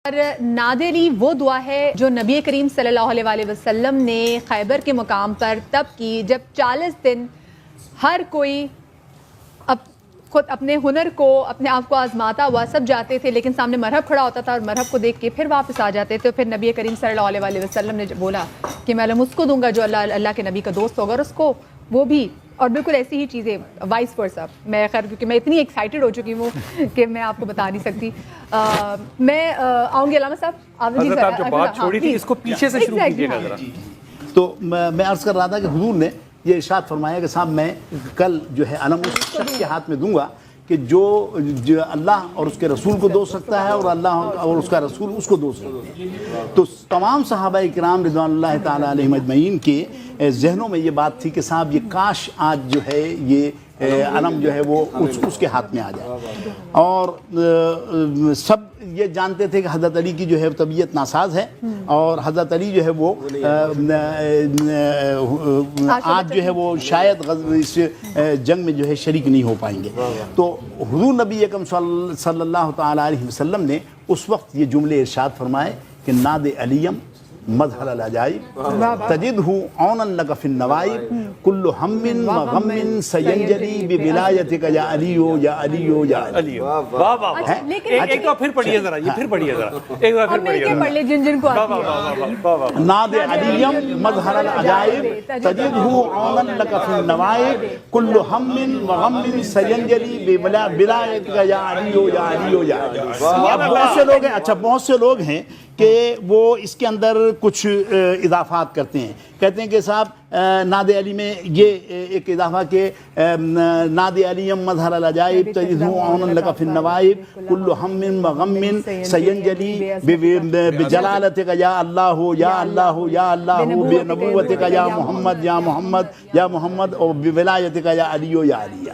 اور نادری وہ دعا ہے جو نبی کریم صلی اللہ علیہ وسلم نے خیبر کے مقام پر تب کی جب 40 دن ہر کوئی خود اپنے ہنر کو اپنے آپ کو آزماتا ہوا سب جاتے تھے، لیکن سامنے مرہب کھڑا ہوتا تھا اور مرہب کو دیکھ کے پھر واپس آ جاتے تھے۔ پھر نبی کریم صلی اللہ علیہ وسلم نے بولا کہ میں علم اس کو دوں گا جو اللہ کے نبی کا دوست ہوگا، اور اس کو وہ بھی، اور بالکل ایسی ہی چیزیں وائس ورسا۔ میں خیر کیونکہ میں اتنی ایکسائٹیڈ ہو چکی ہوں کہ میں آپ کو بتا نہیں سکتی۔ میں آؤں گی علامہ صاحب، آپ جو بات چھوڑی تھی اس کو پیچھے سے شروع کیجیے گا ذرا۔ تو میں عرض کر رہا تھا کہ حضور نے یہ ارشاد فرمایا کہ صاحب میں کل جو ہے علم اس شخص کے ہاتھ میں دوں گا کہ جو اللہ اور اس کے رسول کو دو سکتا ہے اور اللہ اور اس کا رسول اس کو دو سکتے ہیں۔ تو تمام صحابہ کرام رضوان اللہ تعالیٰ علیہم اجمعین کے ذہنوں میں یہ بات تھی کہ صاحب یہ کاش آج جو ہے یہ علم جو ہے وہ اس کے ہاتھ میں آ جائے، اور سب یہ جانتے تھے کہ حضرت علی کی جو ہے طبیعت ناساز ہے اور حضرت علی جو ہے وہ آج جو ہے وہ شاید اس جنگ میں جو ہے شریک نہیں ہو پائیں گے۔ تو حضور نبی اکرم صلی اللہ تعالیٰ علیہ وسلم نے اس وقت یہ جملے ارشاد فرمائے کہ ناد علیم مظہر العجائب تجدہ عونا لک فی النوائب کل ہم و غم سینجلی بولایتک یا علیو یا علیو یا علیو۔ ایک تو پھر پڑھیے ذرا، یہ پھر پڑھیے ذرا، ایک بار پھر پڑھیے پڑھ لیں جن کو آتی ہے۔ ناد علیم مظہر العجائب تجدہ عونا لک فی النوائب کل ہم و غم سینجلی بولایتک یا علیو یا علیو یا علیو۔ اب بہت سے لوگ ہیں، اچھا بہت سے لوگ ہیں کہ وہ اس کے اندر کچھ اضافات کرتے ہیں، کہتے ہیں کہ صاحب ناد علی میں یہ ایک اضافہ کہ ناد علیم مظہر العجائب تجدہ عونا لک فی النوائب کل ہم و غم سینجلی بجلالتک یا اللہ یا اللہ یا اللہ بنبوتک یا محمد یا محمد یا محمد اور بولایتک یا علیو یا علی۔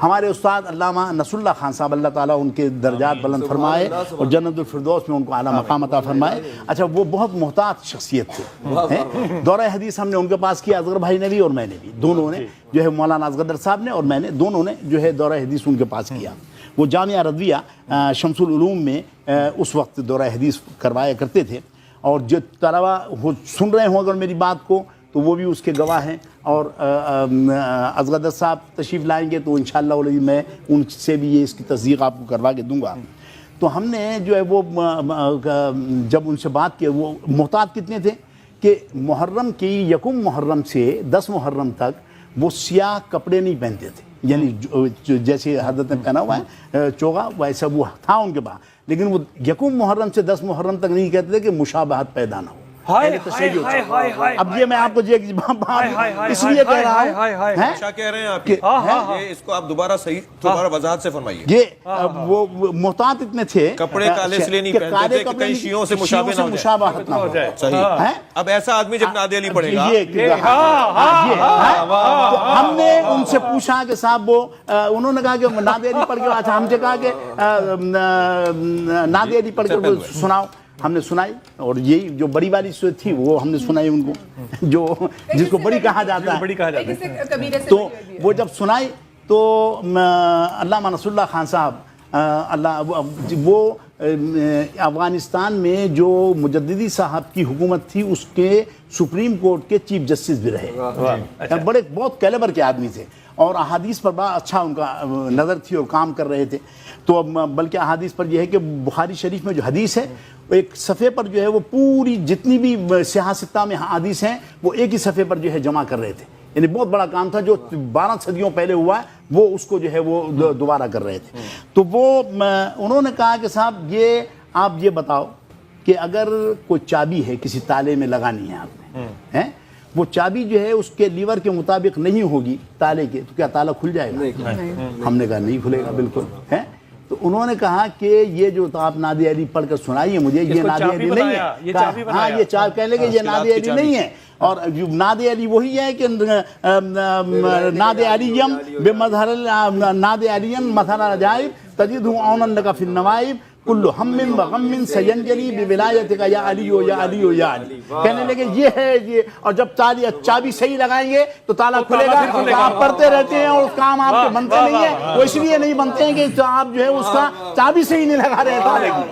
ہمارے استاد علامہ نصر اللہ خان صاحب اللہ تعالیٰ ان کے درجات بلند فرمائے اور جنت الفردوس میں ان کو اعلیٰ مقام عطا فرمائے۔ اچھا وہ بہت محتاط شخصیت تھے، دورہ حدیث ہم نے ان کے پاس کیا، اصغر بھائی نے بھی اور میں نے بھی، دونوں نے جو ہے مولانا اصغر صاحب نے اور میں نے، دونوں نے جو ہے دورہ حدیث ان کے پاس کیا۔ وہ جامعہ رضویہ شمس العلوم میں اس وقت دورہ حدیث کروایا کرتے تھے، اور جو طلبہ سن رہے ہوں اگر میری بات کو تو وہ بھی اس کے گواہ ہیں، اور اصغر صاحب تشریف لائیں گے تو انشاءاللہ میں ان سے بھی یہ اس کی تصدیق آپ کو کروا کے دوں گا۔ تو ہم نے جو ہے وہ جب ان سے بات کی، وہ محتاط کتنے تھے کہ محرم کی یکم محرم سے 10 محرم تک وہ سیاہ کپڑے نہیں پہنتے تھے، یعنی جیسے حضرت نے پہنا ہوا ہے چوغا ویسا وہ تھا ان کے پاس، لیکن وہ یکم محرم سے 10 محرم تک نہیں کہتے تھے کہ مشابہت پیدا نہ ہو۔ اب یہ میں آپ کو اس لیے کہہ رہا ہوں، کیا کہہ رہے ہیں آپ یہ اس کو آپ دوبارہ صحیح دوبارہ وضاحت سے فرمائیے۔ یہ وہ محتاط اتنے تھے، کپڑے کالے اس لیے نہیں پہنتے تھے کہ کئی شیعوں سے مشابہت نہ ہو جائے۔ صحیح۔ اب ایسا آدمی جب ناد علی پڑھے گا، ہم نے ان سے پوچھا کہ صاحب وہ انہوں نے کہا کہ ناد علی پڑھ کے، اچھا ہم سے کہا کہ ناد علی پڑھ کے سناؤ، ہم نے سنائی، اور یہی جو بڑی والی صورت تھی وہ ہم نے سنائی ان کو، جو جس کو بڑی کہا جاتا ہے۔ تو وہ جب سنائی تو علامہ نصر اللہ خان صاحب وہ افغانستان میں جو مجددی صاحب کی حکومت تھی اس کے سپریم کورٹ کے چیف جسٹس بھی رہے، بڑے بہت کیلیبر کے آدمی تھے، اور احادیث پر بڑا اچھا ان کا نظر تھی اور کام کر رہے تھے۔ تو بلکہ احادیث پر یہ ہے کہ بخاری شریف میں جو حدیث ہے ایک صفحے پر جو ہے وہ پوری جتنی بھی سیاہ ستہ میں حدیث ہیں وہ ایک ہی صفحے پر جو ہے جمع کر رہے تھے، یعنی بہت بڑا کام تھا جو 12 صدیوں پہلے ہوا ہے، وہ اس کو جو ہے وہ دوبارہ کر رہے تھے۔ تو وہ انہوں نے کہا کہ صاحب یہ آپ یہ بتاؤ کہ اگر کوئی چابی ہے کسی تالے میں لگانی ہے آپ نے، وہ چابی جو ہے اس کے لیور کے مطابق نہیں ہوگی تالے کے، تو کیا تالا کھل جائے گا؟ ہم نے کہا نہیں کھلے گا بالکل ہے۔ تو انہوں نے کہا کہ یہ جو آپ ناد علی پڑھ کر سنائیے مجھے، یہ ناد علی نہیں ہے، ہاں یہ چار کہہ لیں گے یہ ناد علی نہیں ہے، اور ناد علی وہی ہے کہ ناد علیم بمظہر ناد علیم مظہر العجائب تجدہ عونا لک فی النوائب کل ہم و غم سینجلی بولایتک یا علی یا علی یا علی۔ کہنے لگے یہ ہے یہ، اور جب چابی صحیح لگائیں گے تو تالا کھلے گا۔ آپ پڑھتے رہتے ہیں اور کام آپ کے بنتے نہیں ہیں، وہ اس لیے نہیں بنتے ہیں کہ آپ جو ہے اس کا چابی صحیح نہیں لگا رہے ہیں تالے کی۔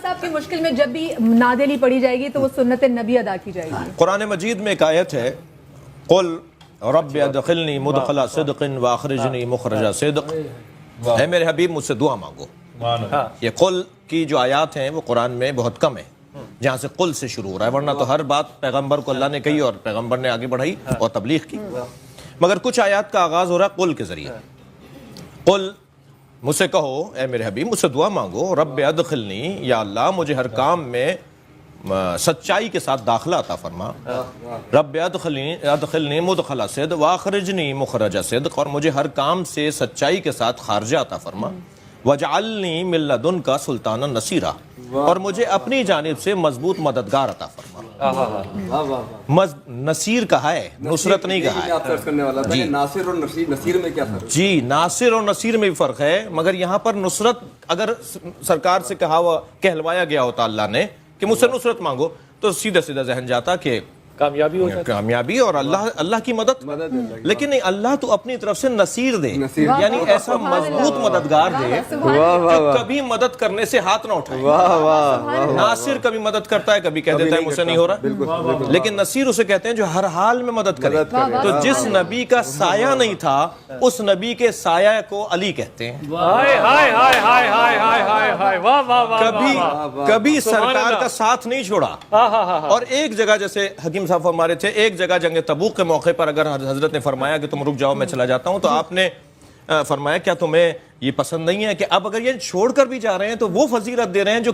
صاحب کی مشکل میں جب بھی نادلی پڑھی جائے گی تو وہ سنت نبی ادا کی جائے گی. قرآن مجید میں ایک آیت ہے قل رب ادخلنی مدخل صدق واخرجنی مخرج صدق. اے میرے حبیب مجھ سے دعا مانگو. یہ قل کی جو آیات ہیں وہ قرآن میں بہت کم ہیں جہاں سے قل سے شروع ہو رہا ہے، ورنہ تو ہر بات پیغمبر کو اللہ نے کہی اور پیغمبر نے آگے بڑھائی اور تبلیغ کی. مگر کچھ آیات کا آغاز ہو رہا ہے قل کے ذریعے. قل مجھ سے کہو اے میرے حبیب مجھ سے دعا مانگو رب ادخلنی، یا اللہ مجھے ہر کام میں سچائی کے ساتھ داخلہ عطا فرما. رب ادخلنی مدخل صدق واخرجنی مخرج صدق، اور مجھے ہر کام سے سچائی کے ساتھ خارجہ عطا فرما. وجعلنی من لدنک سلطانا نصیرا، اور مجھے اپنی جانب سے مضبوط مددگار عطا فرما. نصیر کہا ہے، نصرت نہیں کہا ہے. ناصر اور نصیر میں کیا فرق؟ جی ناصر اور نصیر میں بھی فرق ہے، مگر یہاں پر نصرت اگر سرکار سے کہلوایا گیا ہوتا اللہ نے کہ مجھ سے نصرت مانگو تو سیدھا سیدھا ذہن جاتا کہ کامیابی ہو جاتی، کامیابی اور اللہ کی مدد. لیکن نہیں، اللہ تو اپنی طرف سے نصیر دے، یعنی ایسا مضبوط مددگار دے جو کبھی مدد کرنے سے ہاتھ نہ اٹھائے. ناصر کبھی مدد کرتا ہے، کبھی کہہ دیتا ہے مجھ سے نہیں ہو رہا، لیکن نصیر اسے کہتے ہیں جو ہر حال میں مدد کرے. تو جس نبی کا سایہ نہیں تھا اس نبی کے سایہ کو علی کہتے ہیں. کبھی سرکار کا ساتھ نہیں چھوڑا. اور ایک جگہ جیسے حکیم صاحب فرما رہے تھے، ایک جگہ جنگ تبوک کے موقع پر اگر حضرت نے فرمایا کہ تم رک جاؤ میں چلا جاتا ہوں، تو آپ نے فرمایا کیا تمہیں یہ پسند نہیں ہے کہ اب اگر یہ چھوڑ کر بھی جا رہے ہیں تو وہ فضیلت دے رہے ہیں جو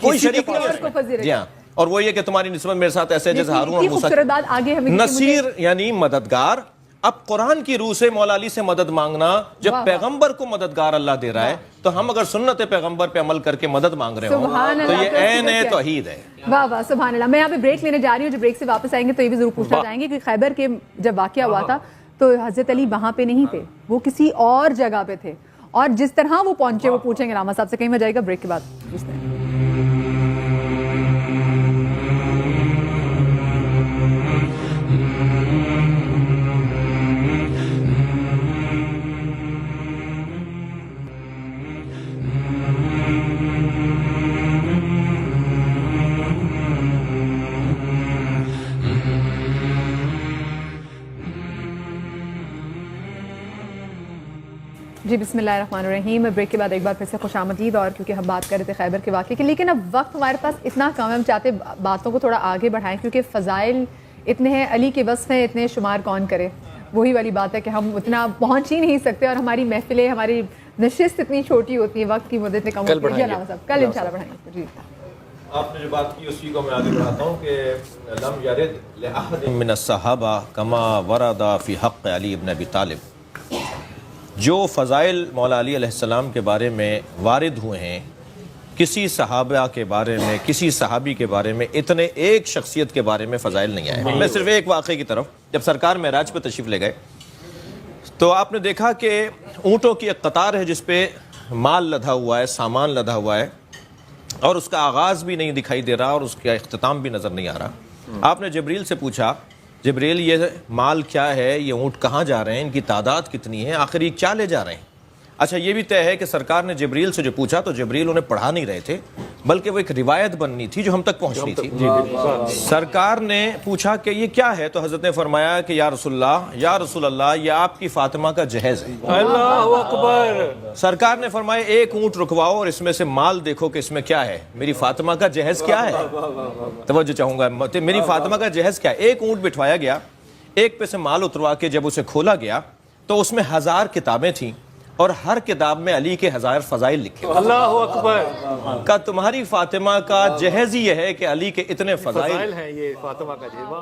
کوئی شریک نہیں ہے. جی ہاں، اور وہ یہ کہ تمہاری نسبت میرے ساتھ ایسے جیسے ہارون اور موسیٰ. نصیر یعنی مددگار. اب قرآن کی روح سے مولا علی سے مدد مانگنا، جب پیغمبر کو مددگار اللہ دے رہا ہے تو ہم اگر سنت پیغمبر پہ عمل کر کے مدد مانگ رہے ہوں تو یہ عین توحید ہے. واہ واہ سبحان اللہ. میں یہاں پہ بریک لینے جا رہی ہوں، جب بریک سے واپس آئیں گے تو یہ بھی ضرور پوچھنا چاہیں گے کہ خیبر کے جب واقعہ ہوا تھا تو حضرت علی وہاں پہ نہیں تھے، وہ کسی اور جگہ پہ تھے، اور جس طرح وہ پہنچے وہ پوچھیں گے راما صاحب سے. کہیں میں جائے گا بریک کے بعد. جی بسم اللہ الرحمن الرحیم. بریک کے بعد ایک بار پھر سے خوش آمدید. اور کیونکہ ہم بات کر رہے تھے خیبر کے واقعے کی، لیکن اب وقت ہمارے پاس اتنا کم ہے، ہم چاہتے باتوں کو تھوڑا آگے بڑھائیں کیونکہ فضائل اتنے ہیں، علی کے وصف ہیں اتنے، شمار کون کرے. وہی والی بات ہے کہ ہم اتنا پہنچ ہی نہیں سکتے، اور ہماری محفلیں، ہماری نشست اتنی چھوٹی ہوتی ہے، وقت کی مدت اتنی کم ہوتی ہے. کل انشاءاللہ بڑھائیں گے. جی آپ نے جو بات کی اسی کو میں آگے بڑھاتا ہوں کہ لم یرد لأحد من الصحابہ کما ورد فی حق علی بن ابی طالب. جو فضائل مولا علی علیہ السلام کے بارے میں وارد ہوئے ہیں، کسی صحابہ کے بارے میں، کسی صحابی کے بارے میں اتنے ایک شخصیت کے بارے میں فضائل نہیں آئے. میں صرف ایک واقعے کی طرف، جب سرکار معراج پہ تشریف لے گئے تو آپ نے دیکھا کہ اونٹوں کی ایک قطار ہے جس پہ مال لدھا ہوا ہے، سامان لدھا ہوا ہے، اور اس کا آغاز بھی نہیں دکھائی دے رہا اور اس کا اختتام بھی نظر نہیں آ رہا. آپ نے جبریل سے پوچھا جبریل یہ مال کیا ہے، یہ اونٹ کہاں جا رہے ہیں، ان کی تعداد کتنی ہے، آخر یہ کیا لے جا رہے ہیں. اچھا یہ بھی طے ہے کہ سرکار نے جبریل سے جو پوچھا تو جبریل انہیں پڑھا نہیں رہے تھے، بلکہ وہ ایک روایت بننی تھی جو ہم تک پہنچنی تھی. سرکار نے پوچھا کہ یہ کیا ہے تو حضرت نے فرمایا کہ یا رسول اللہ یہ آپ کی فاطمہ کا جہیز ہے. اللہ اکبر. سرکار نے فرمایا ایک اونٹ رکواؤ اور اس میں سے مال دیکھو کہ اس میں کیا ہے. میری فاطمہ کا جہیز کیا ہے؟ توجہ چاہوں گا، میری فاطمہ کا جہیز کیا ہے. ایک اونٹ بٹھوایا گیا، ایک پہ سے مال اتروا کے جب اسے کھولا گیا تو اس میں 1000 کتابیں تھیں اور ہر کتاب میں علی کے 1000 فضائل لکھے. اللہ اکبر. کا تمہاری فاطمہ کا جہیز ہی یہ ہے کہ علی کے اتنے فضائل ہیں، یہ فاطمہ کا جہیز.